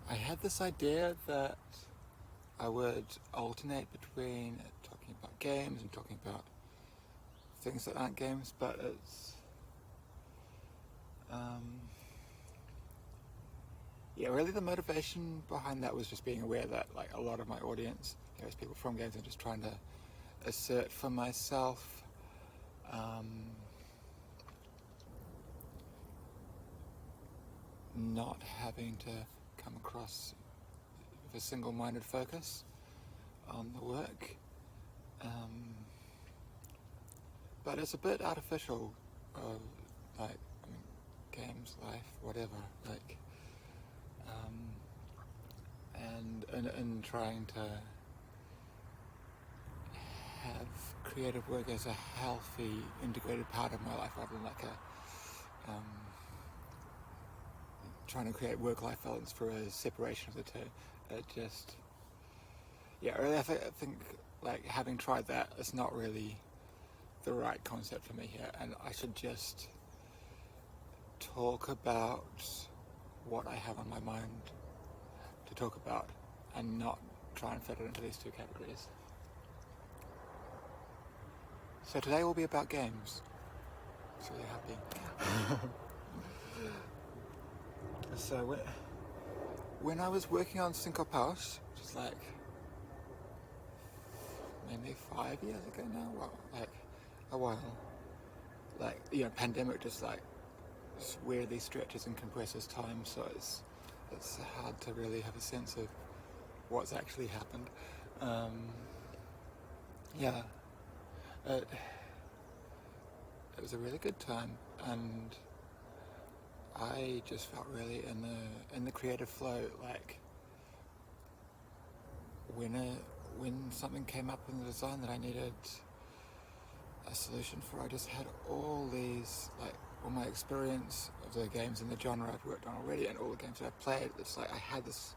I had this idea that I would alternate between talking about games and talking about things that aren't games, but it's really the motivation behind that was just being aware that like a lot of my audience is people from games and just trying to assert for myself not having to come across with a single-minded focus on the work, but it's a bit artificial, like, I mean, games, life, whatever, like, and trying to have creative work as a healthy, integrated part of my life rather than like a trying to create work-life balance for a separation of the two. It just, really, I think like having tried that, it's not really the right concept for me here, and I should just talk about what I have on my mind to talk about and not try and fit it into these two categories. So today will be about games. I'm really happy. So when I was working on Smestorp House, which is like maybe 5 years ago now, well, like a while, like, pandemic just like weirdly stretches and compresses time, so it's hard to really have a sense of what's actually happened. It was a really good time, and I just felt really in the creative flow. Like when something came up in the design that I needed a solution for, I just had all my experience of the games in the genre I've worked on already and all the games that I've played. It's like I had this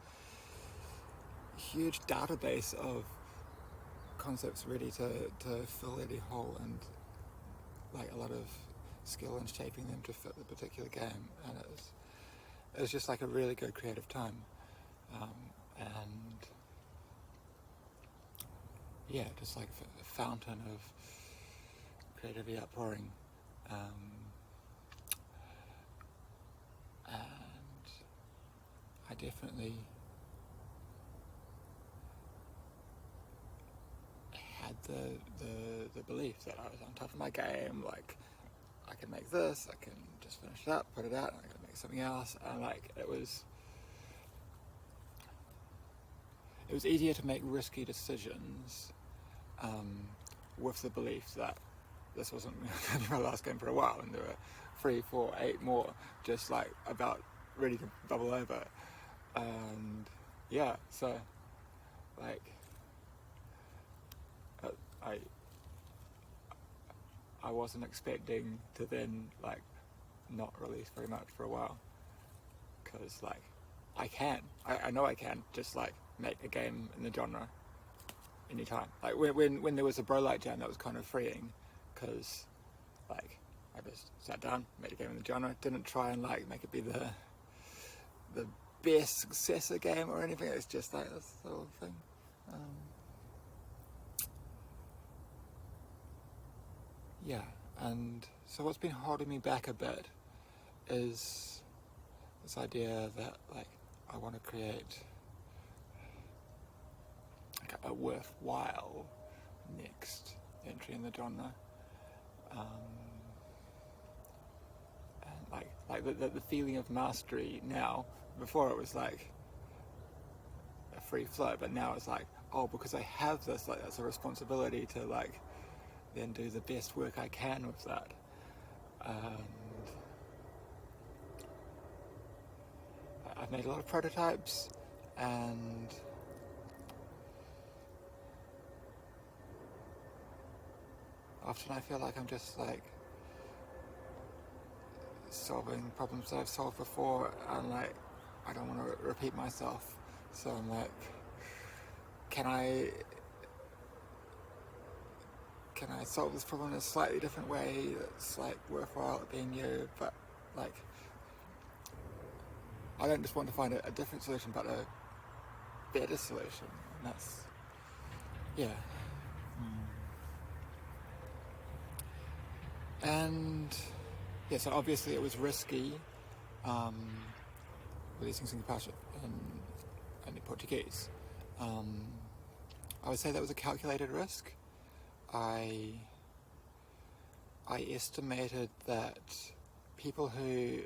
huge database of concepts ready to fill any hole, and like a lot of skill in shaping them to fit the particular game, and it was just like a really good creative time, and just like a fountain of creativity outpouring, and I definitely had the belief that I was on top of my game. Like, I can make this, I can just finish it up, put it out, and I can make something else, and like it was easier to make risky decisions with the belief that this wasn't going to be my last game for a while, and there were 3, 4, 8 more just like about ready to bubble over, and so like I wasn't expecting to then like not release very much for a while, because like I know I can just like make a game in the genre anytime. Like when there was a Bro Light Jam, that was kind of freeing, because like I just sat down, made a game in the genre, didn't try and like make it be the best successor game or anything. It's just like this little thing. And so what's been holding me back a bit is this idea that like I want to create like a worthwhile next entry in the genre, and like the feeling of mastery now. Before it was like a free flow, but now it's like, oh, because I have this, like that's a responsibility to like then do the best work I can with that. I've made a lot of prototypes, and often I feel like I'm just like solving problems that I've solved before, and like I don't want to repeat myself, so I'm like, can I solve this problem in a slightly different way that's like worthwhile at being new, but like I don't just want to find a different solution, but a better solution. And that's, yeah. And yeah, so obviously it was risky releasing Single Passion in Portuguese. I would say that was a calculated risk. I estimated that people who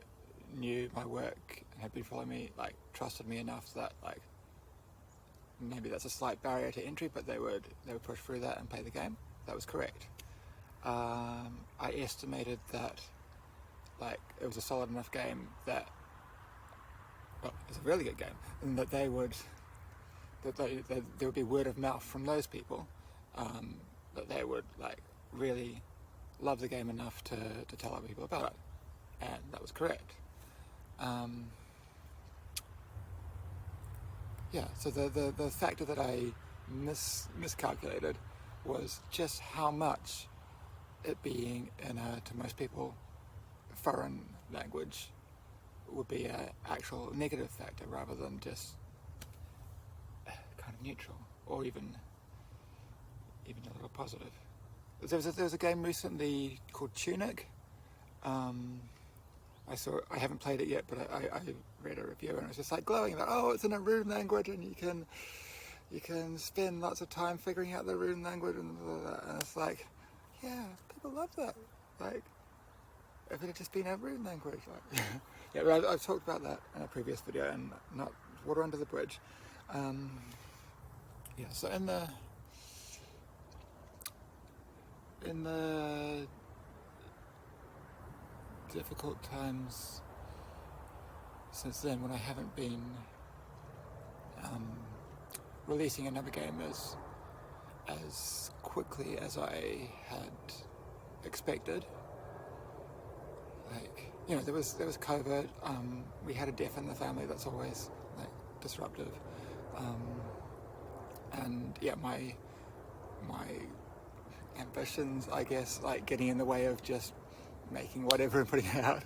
knew my work and had been following me, like, trusted me enough that, like, maybe that's a slight barrier to entry, but they would push through that and play the game. That was correct. I estimated that, like, it was a solid enough game that, well, it's a really good game, and that there would be word of mouth from those people, that they would, like, really love the game enough to tell other people about it, and that was correct. Yeah, so the factor that I miscalculated was just how much it being in a, to most people, foreign language would be an actual negative factor rather than just kind of neutral, or even a little positive. There was a game recently called Tunic. I haven't played it yet, but I read a review and it was just like glowing about, oh, it's in a rune language and you can spend lots of time figuring out the rune language and blah, blah, blah. And it's like, yeah, people love that. Like, if it had just been a rune language, like, yeah. But I've talked about that in a previous video and not water under the bridge. Yeah. So in the difficult times since then, when I haven't been releasing another game as quickly as I had expected, like, you know, there was COVID. We had a death in the family. That's always, like, disruptive. And yeah, my ambitions, I guess, like, getting in the way of just making whatever and putting it out.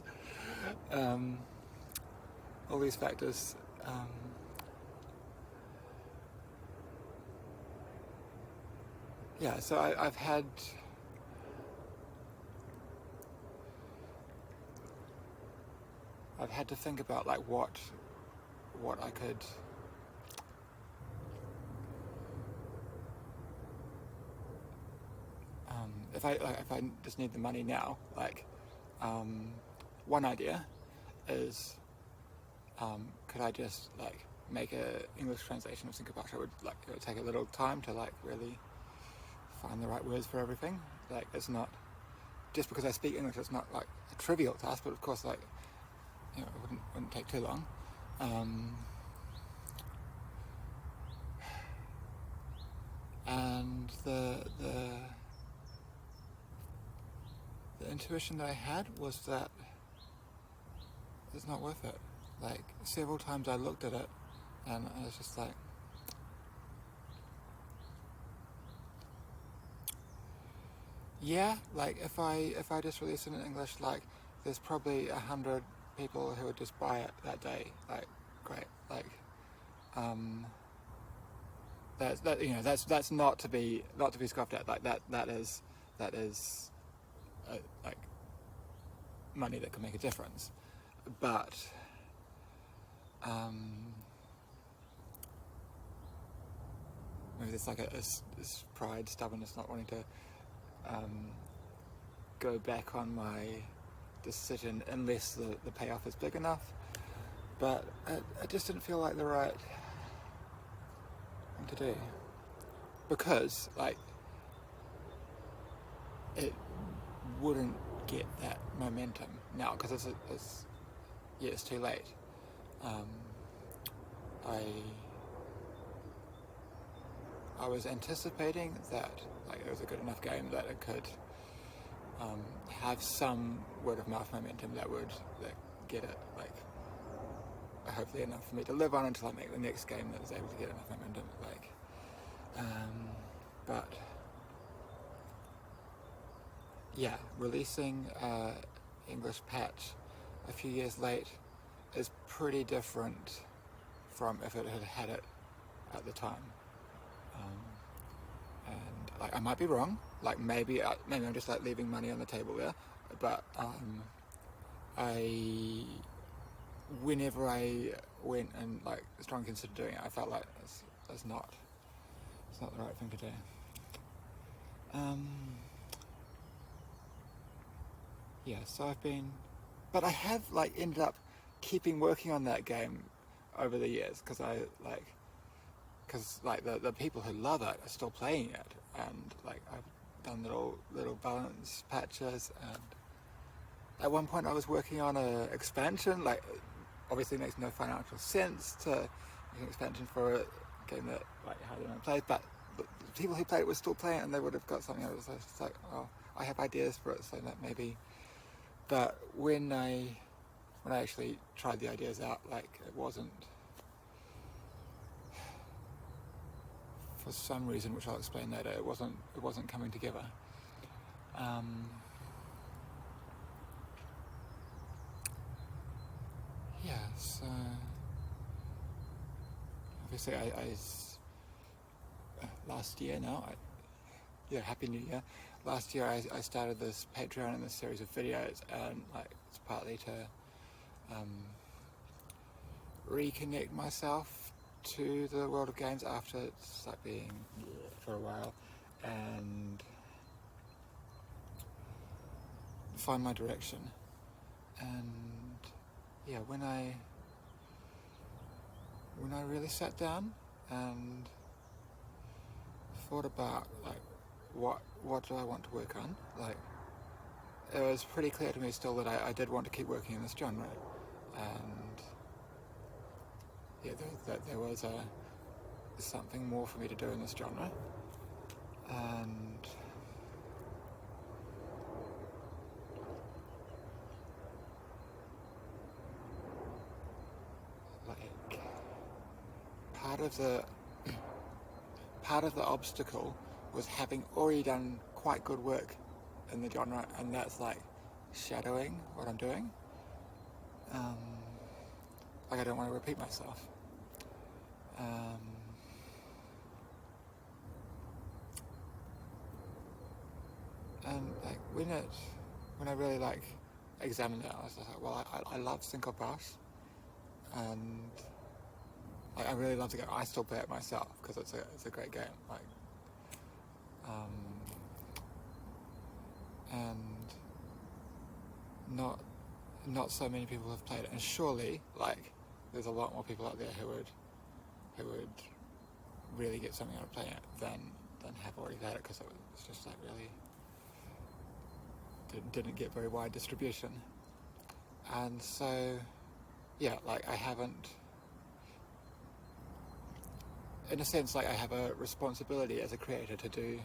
All these factors. Yeah, so I've had to think about, like, what I could if I just need the money now, like, one idea is, could I just, like, make a English translation of Syncopasha? It would take a little time to, like, really find the right words for everything. Like, it's not just because I speak English, it's not, like, a trivial task, but of course, like, you know, it wouldn't take too long. And the intuition that I had was that it's not worth it. Like, several times I looked at it and I was just like, yeah, like, if I just release it in English, like, there's probably 100 people who would just buy it that day. Like, great. Like, that's not to be scoffed at. Like, that is like, money that can make a difference. But maybe there's, like, this pride, stubbornness, not wanting to go back on my decision unless the payoff is big enough. But it just didn't feel like the right thing to do, because, like, it wouldn't get that momentum now, because it's too late. I was anticipating that, like, it was a good enough game that it could have some word of mouth momentum that would, like, get it, like, hopefully enough for me to live on until I make the next game that is able to get enough momentum. Like, but yeah, releasing English patch a few years late is pretty different from if it had had it at the time. And like, I might be wrong. Like maybe I'm just like leaving money on the table there. But whenever I went and like strongly considered doing it, I felt like it's not the right thing to do. Yeah, so but I have like ended up keeping working on that game over the years because the people who love it are still playing it, and like I've done little balance patches, and at one point I was working on an expansion. Like obviously it makes no financial sense to make an expansion for a game that like hardly anyone plays, but the people who played it were still playing it, and they would have got something out of it. So it's like, oh, I have ideas for it, so that maybe. But when I actually tried the ideas out, like it wasn't, for some reason which I'll explain later, it wasn't coming together. Yeah, so obviously last year now, Happy New Year. Last year I started this Patreon and this series of videos, and like it's partly to reconnect myself to the world of games after it's like being for a while, and find my direction. And yeah, when I really sat down and thought about like what do I want to work on, like it was pretty clear to me still that I did want to keep working in this genre, and yeah, that there was something more for me to do in this genre. And like part of the obstacle was having already done quite good work in the genre, and that's like shadowing what I'm doing. Like I don't want to repeat myself. And like when I really like examined it, I was just like, well, I love Smestorp, and like, I really love the game. I still play it myself because it's a great game. Like, and not so many people have played it, and surely like there's a lot more people out there who would really get something out of playing it than have already played it, because it was just like really didn't get very wide distribution. And so yeah, like I haven't, in a sense, like I have a responsibility as a creator to do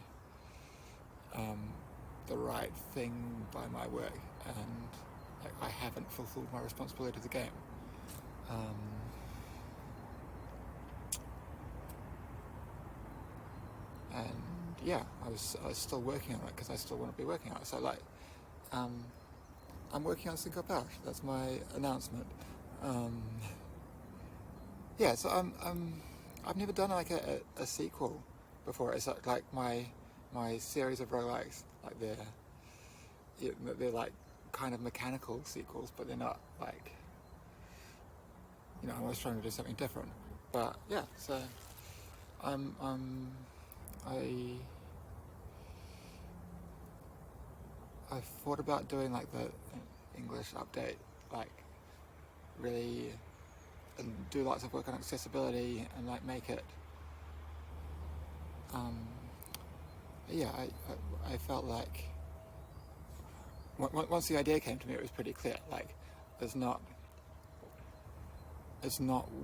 the right thing by my work, and like I haven't fulfilled my responsibility to the game. And yeah, I was still working on it because I still want to be working on it. So like, I'm working on Smestorp. That's my announcement. Yeah, so I've never done like a sequel before. It's like my series of roguelikes, like they're like kind of mechanical sequels, but they're not like, I'm always trying to do something different. But yeah, so I thought about doing like the English update, like really, and do lots of work on accessibility and like make it. Yeah, I felt like once the idea came to me, it was pretty clear. Like, it's not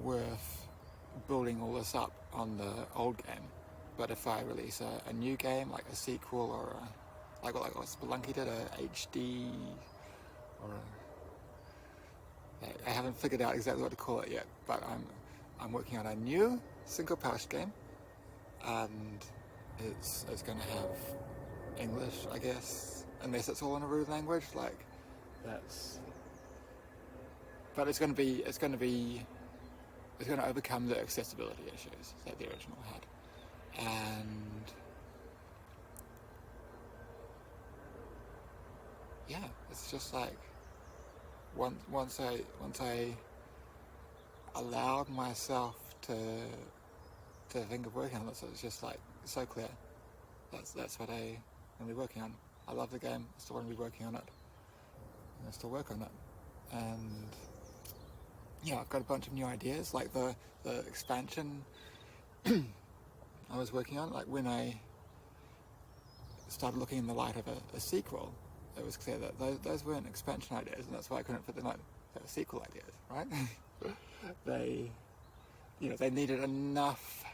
worth building all this up on the old game, but if I release a new game, like a sequel or like what Spelunky did, a HD, or I haven't figured out exactly what to call it yet, but I'm working on a new single-pouch game, and it's going to have English, I guess, unless it's all in a rude language. Like, that's but it's going to overcome the accessibility issues that the original had, and yeah, it's just like once I allowed myself to think of working on this, it's just like so clear. That's what I'm going to be working on. I love the game. I still want to be working on it. I still work on it, and yeah, I've got a bunch of new ideas, like the expansion I was working on. Like when I started looking in the light of a sequel, it was clear that those weren't expansion ideas, and that's why I couldn't put them out. They were sequel ideas, right? they needed enough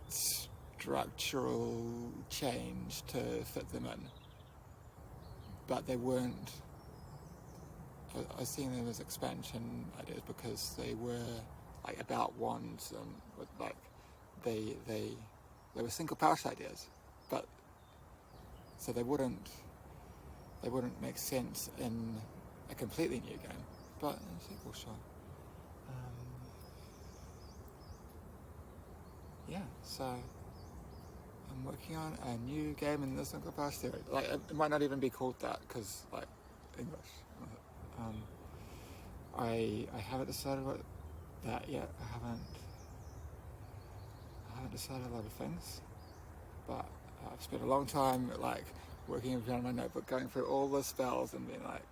structural change to fit them in, but they weren't. I was seeing them as expansion ideas because they were like about wands and with like they were single pouch ideas, but so they wouldn't make sense in a completely new game, but in a sequel, sure. Yeah, so I'm working on a new game in the single pouch series. Like it might not even be called that because like English. I haven't decided what that yet. I haven't decided a lot of things, but I've spent a long time like working on my notebook, going through all the spells and being like,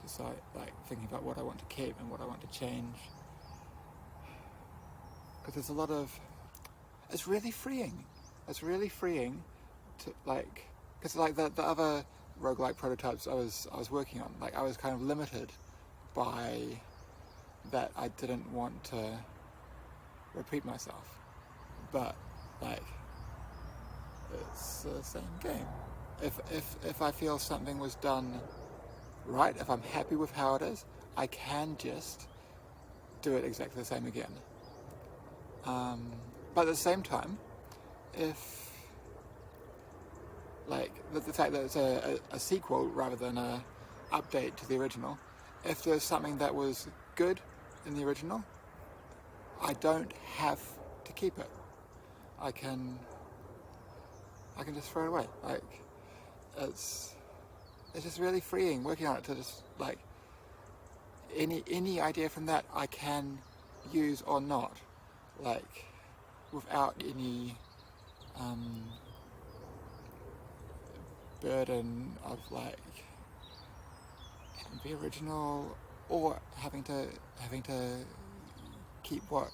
just like thinking about what I want to keep and what I want to change. Because there's a lot of, it's really freeing. It's really freeing to like, because like the other roguelike prototypes I was working on, like I was kind of limited by that. I didn't want to repeat myself, but like it's the same game. If I feel something was done right, if I'm happy with how it is, I can just do it exactly the same again. But at the same time, if like the fact that it's a sequel rather than a update to the original, if there's something that was good in the original, I don't have to keep it. I can just throw it away. Like it's just really freeing working on it to just like any idea from that I can use or not, like without any burden of like having to be original or having to keep what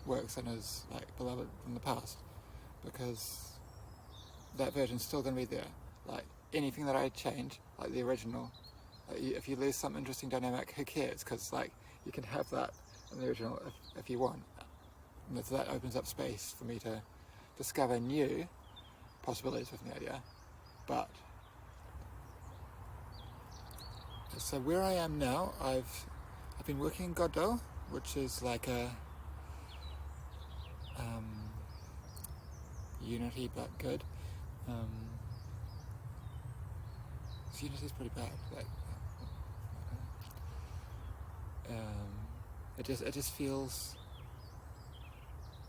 works and is like beloved from the past, because that version's still going to be there. Like anything that I change, like the original, like if you lose some interesting dynamic, who cares? Because like you can have that in the original if you want, and so that opens up space for me to discover new possibilities with the idea. But so where I am now, I've been working in Godot, which is like a Unity but good. Unity's pretty bad. Like it just feels.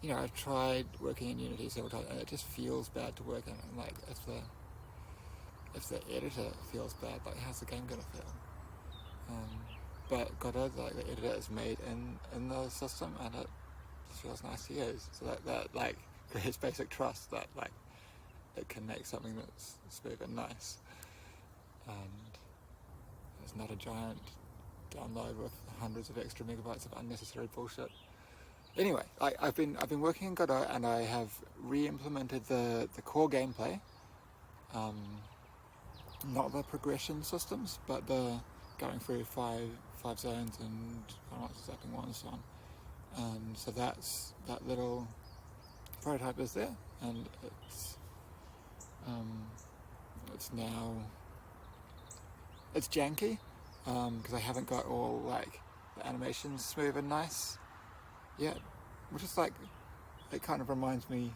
You know, I've tried working in Unity several times, and it just feels bad to work in. And like, if the editor feels bad, like, how's the game gonna feel? But Godot, like, the editor is made in the system, and it just feels nice to use. So that like creates basic trust that like it can make something that's smooth and nice, and it's not a giant download with hundreds of extra megabytes of unnecessary bullshit. Anyway, I've been working in Godot, and I have re-implemented the core gameplay, not the progression systems, but the going through five zones and zapping one and so on. And so that little prototype is there, and it's janky because I haven't got all like the animations smooth and nice yet, which is like, it kind of reminds me,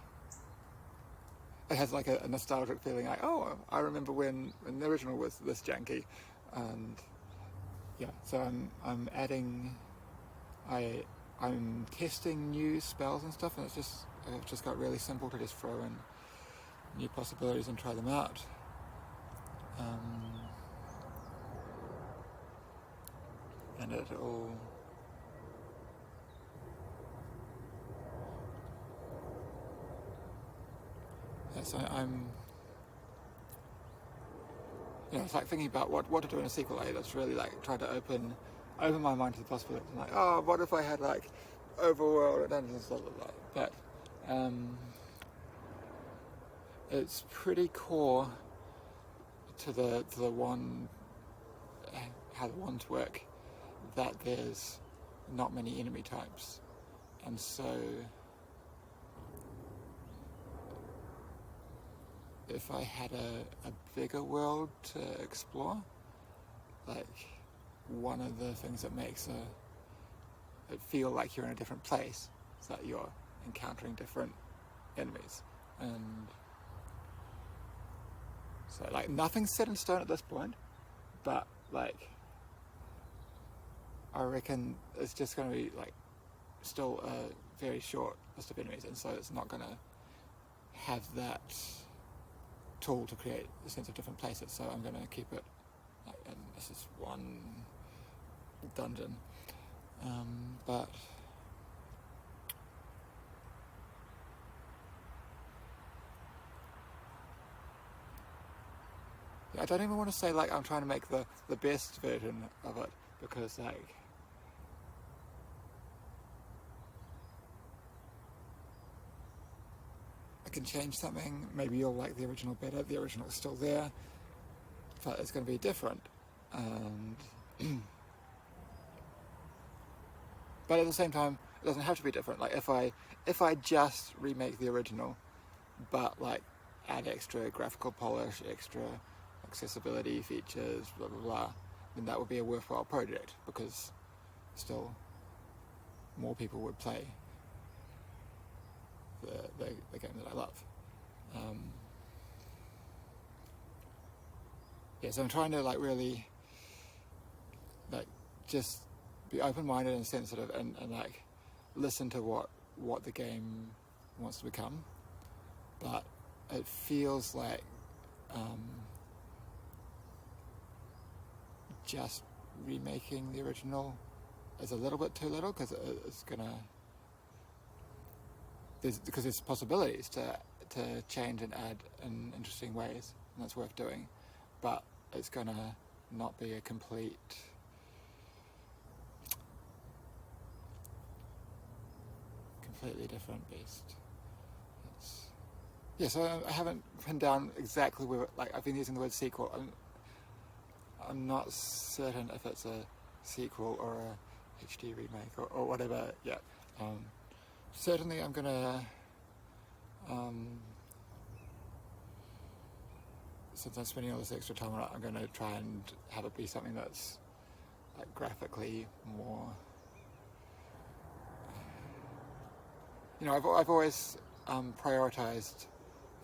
it has like a nostalgic feeling, like, oh, I remember when the original was this janky. And yeah, so I'm adding, I'm testing new spells and stuff, and it's just got really simple to just throw in new possibilities and try them out. And it all, yeah, so I'm, it's like thinking about what to do in a sequel. That's really like try to open my mind to the possibilities. Like, oh, what if I had like overworld dungeons and stuff like that? But it's pretty core to the one, how the wands work, that there's not many enemy types, and so if I had a bigger world to explore, like one of the things that makes it feel like you're in a different place is that you're encountering different enemies. And so like nothing's set in stone at this point, but like I reckon it's just going to be like still a very short list of enemies, and so it's not going to have that tool to create a sense of different places. So I'm going to keep it like, and this is one dungeon, but I don't even want to say like I'm trying to make the best version of it, because like I can change something, maybe you'll like the original better, the original is still there, but it's going to be different. And but at the same time it doesn't have to be different. Like if I just remake the original but like add extra graphical polish, extra accessibility features, blah blah blah, then that would be a worthwhile project, because still more people would play the game that I love. So I'm trying to like really like just be open-minded and sensitive, and like listen to what the game wants to become, but it feels like just remaking the original is a little bit too little, because it's gonna there's possibilities to change and add in interesting ways, and that's worth doing, but it's gonna not be a completely different beast. So I haven't pinned down exactly where, like I've been using the word sequel. I'm not certain if it's a sequel or a HD remake or whatever yet. Certainly I'm gonna, since I'm spending all this extra time on it, I'm gonna try and have it be something that's like graphically more, I've always prioritized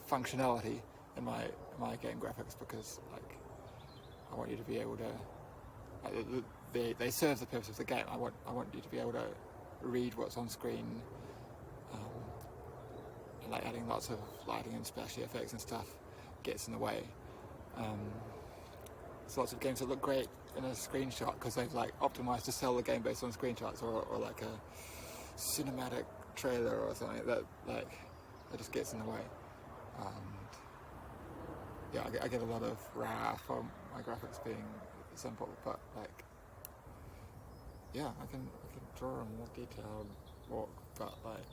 functionality in my game graphics, because like I want you to be able to, like, they serve the purpose of the game. I want you to be able to read what's on screen, and like adding lots of lighting and splashy effects and stuff gets in the way. There's lots of games that look great in a screenshot because they've like optimized to sell the game based on screenshots, or like a cinematic trailer or something that like it just gets in the way. I get a lot of wrath from my graphics being simple, but like I can draw a more detailed orc, but like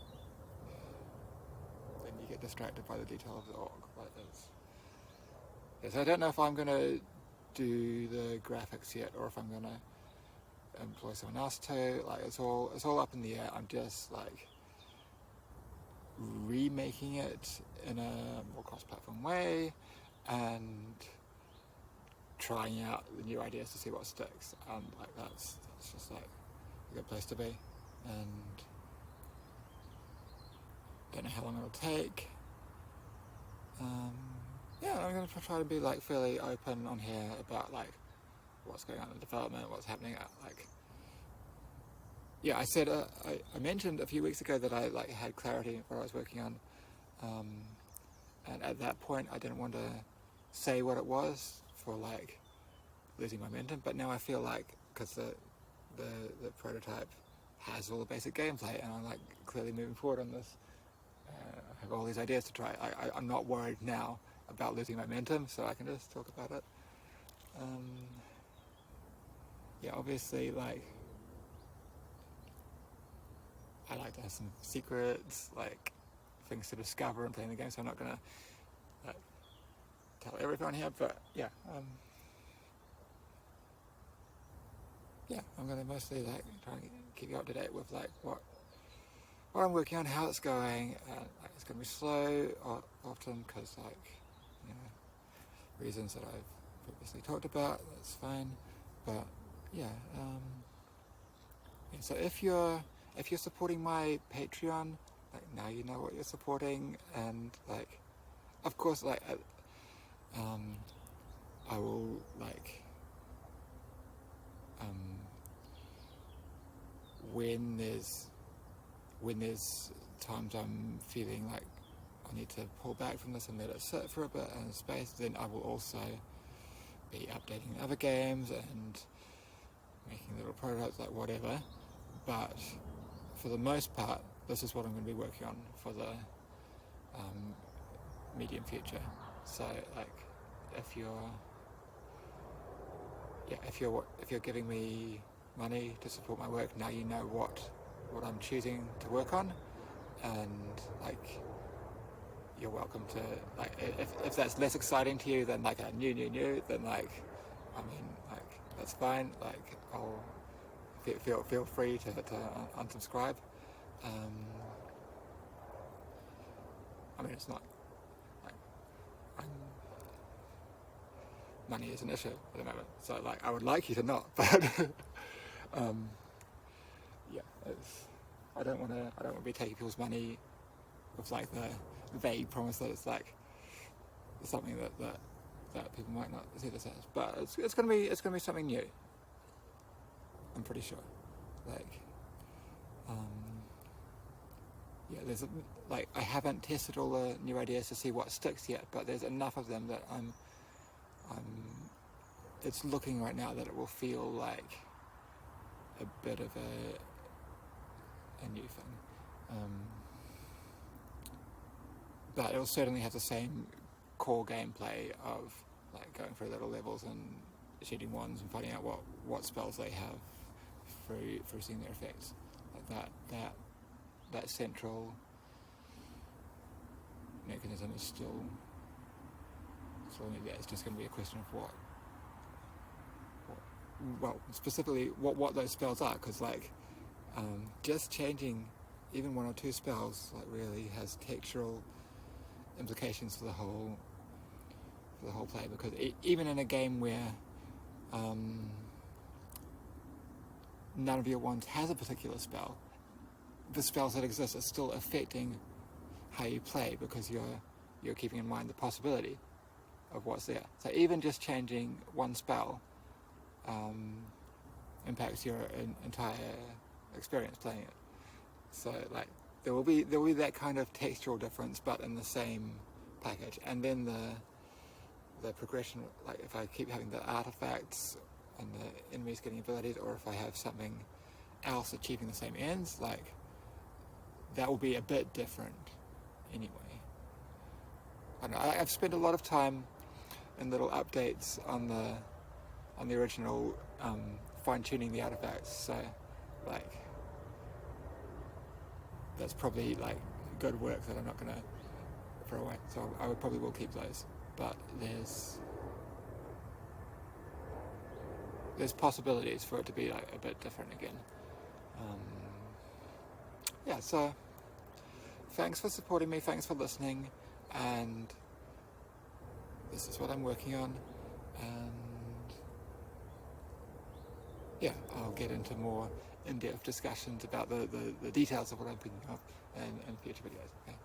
then you get distracted by the detail of the orc. Like so I don't know if I'm gonna do the graphics yet, or if I'm gonna employ someone else to. Like it's all up in the air. I'm just like remaking it in a more cross-platform way and trying out the new ideas to see what sticks, and like that's just like a good place to be. And don't know how long it'll take, Yeah, I'm going to try to be like fairly open on here about like what's going on in development, what's happening at like. Yeah, I said I mentioned a few weeks ago that I like had clarity in what I was working on, and at that point I didn't want to say what it was for like losing momentum. But now I feel like because the prototype has all the basic gameplay, and I'm like clearly moving forward on this. I have all these ideas to try. I'm not worried now about losing momentum, so I can just talk about it. Yeah, obviously, like I like to have some secrets, like things to discover and playing the game. So I'm not gonna like, tell everyone here, but yeah, I'm gonna mostly like try and keep you up to date with like what I'm working on, how it's going. Like, it's gonna be slow often because like you know reasons that I've previously talked about. That's fine, but yeah. So if you're supporting my Patreon, like now you know what you're supporting, and like of course like I will like when there's times I'm feeling like I need to pull back from this and let it sit for a bit in space, then I will also be updating other games and making little prototypes, like whatever. But for the most part, this is what I'm going to be working on for the medium future. So like if you're giving me money to support my work, now you know what I'm choosing to work on, and like you're welcome to like if that's less exciting to you than like a new then like I mean like that's fine, like I'll feel free to unsubscribe. I mean it's not like money is an issue at the moment, so like I would like you to not, but yeah, I don't want to be taking people's money with like the vague promise that it's like something that people might not see this as, but it's gonna be something new. I'm pretty sure. Like, yeah, like I haven't tested all the new ideas to see what sticks yet, but there's enough of them that I'm it's looking right now that it will feel like a bit of a new thing. But it will certainly have the same core gameplay of like going through little levels and shooting ones and finding out what spells they have through seeing their effects. Like that central mechanism is still there. It's just going to be a question of well, specifically what those spells are, because like just changing even one or two spells like really has textural implications for the whole play, because even in a game where none of your ones has a particular spell, the spells that exist are still affecting how you play, because you're keeping in mind the possibility of what's there. So even just changing one spell impacts your entire experience playing it. So like there will be that kind of textural difference, but in the same package. And then the progression, like if I keep having the artifacts and the enemies getting abilities, or if I have something else achieving the same ends, like that will be a bit different anyway. I don't know, I've spent a lot of time in little updates on the original, fine-tuning the artifacts, so like that's probably like good work that I'm not going to throw away, so I probably will keep those, but there's possibilities for it to be like a bit different again. Yeah, so thanks for supporting me, thanks for listening, and this is what I'm working on, and yeah, I'll get into more in-depth discussions about the details of what I'm thinking of in future videos. Okay.